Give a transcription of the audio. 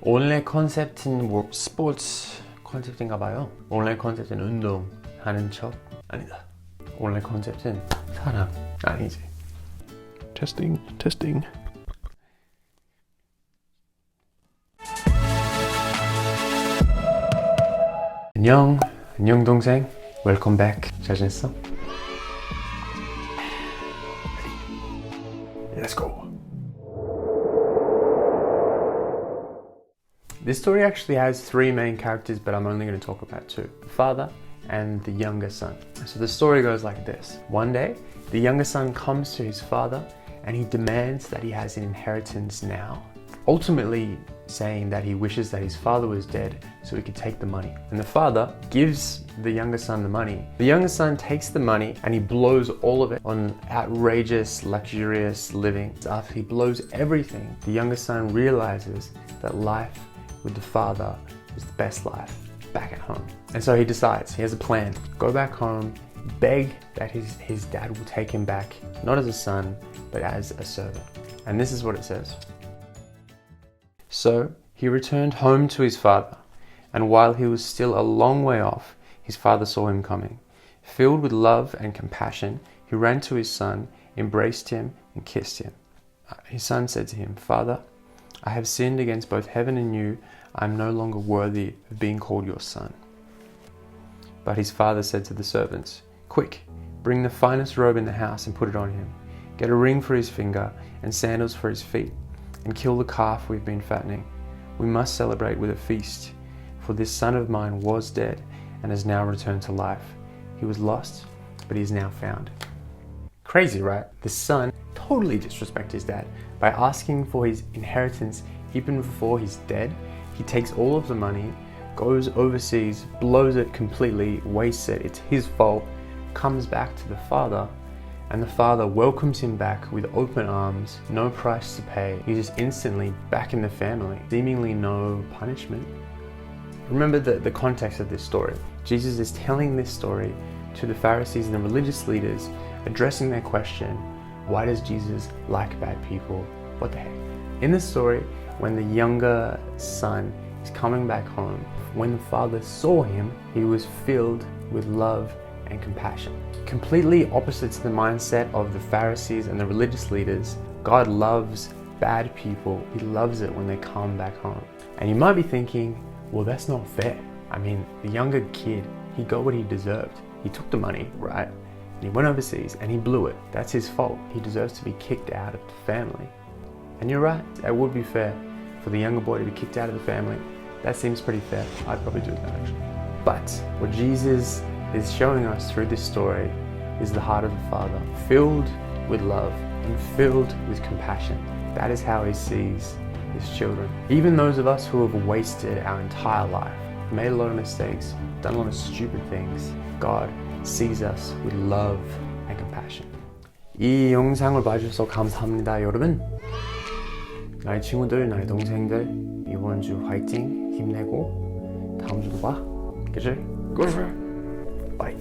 오늘의 컨셉트는 뭐 스포츠 컨셉트인가 봐요. 오늘의 컨셉트는 운동하는 척 아니다. 오늘의 컨셉트는 사랑 아니지. 테스팅. 안녕 동생. Welcome back. 잘 지냈어? Let's go. This story actually has three main characters, but I'm only going to talk about two. The father and the younger son. So the story goes like this. One day, the younger son comes to his father and he demands that he has an inheritance now. Ultimately saying that he wishes that his father was dead so he could take the money. And the father gives the younger son the money. The younger son takes the money and he blows all of it on outrageous, luxurious living. After he blows everything, the younger son realizes that life with the father is the best life back at home. And so he decides, he has a plan. Go back home, beg that his dad will take him back, not as a son, but as a servant. And this is what it says. So he returned home to his father, and while he was still a long way off, his father saw him coming. Filled with love and compassion, he ran to his son, embraced him, and kissed him. His son said to him, "Father, I have sinned against both heaven and you. I am no longer worthy of being called your son." But his father said to the servants, "Quick, bring the finest robe in the house and put it on him. Get a ring for his finger and sandals for his feet, and kill the calf we've been fattening. We must celebrate with a feast, for this son of mine was dead and has now returned to life. He was lost, but he is now found." Crazy, right? The son totally disrespects his dad by asking for his inheritance even before he's dead. He takes all of the money, goes overseas, blows it completely, wastes it, it's his fault, comes back to the father, and the father welcomes him back with open arms, no price to pay. He's just instantly back in the family, seemingly no punishment. Remember the context of this story. Jesus is telling this story to the Pharisees and the religious leaders, addressing their question, why does Jesus like bad people? What the heck? In this story, when the younger son is coming back home, when the father saw him, he was filled with love and compassion. Completely opposite to the mindset of the Pharisees and the religious leaders, God loves bad people. He loves it when they come back home. And you might be thinking, well, that's not fair. I mean, the younger kid, he got what he deserved. He took the money, right? And he went overseas and he blew it. That's his fault. He deserves to be kicked out of the family. And you're right, it would be fair for the younger boy to be kicked out of the family. That seems pretty fair. I'd probably do that actually. But what Jesus is showing us through this story is the heart of the Father, filled with love and filled with compassion. That is how he sees his children. Even those of us who have wasted our entire life, made a lot of mistakes, done a lot of stupid things, God sees us with love and compassion. 이 영상을 봐주셔서 감사합니다, 여러분. 나의 친구들, 나의 동생들, 이번 주 화이팅, 힘내고 다음 주도 봐. 그치? Bye.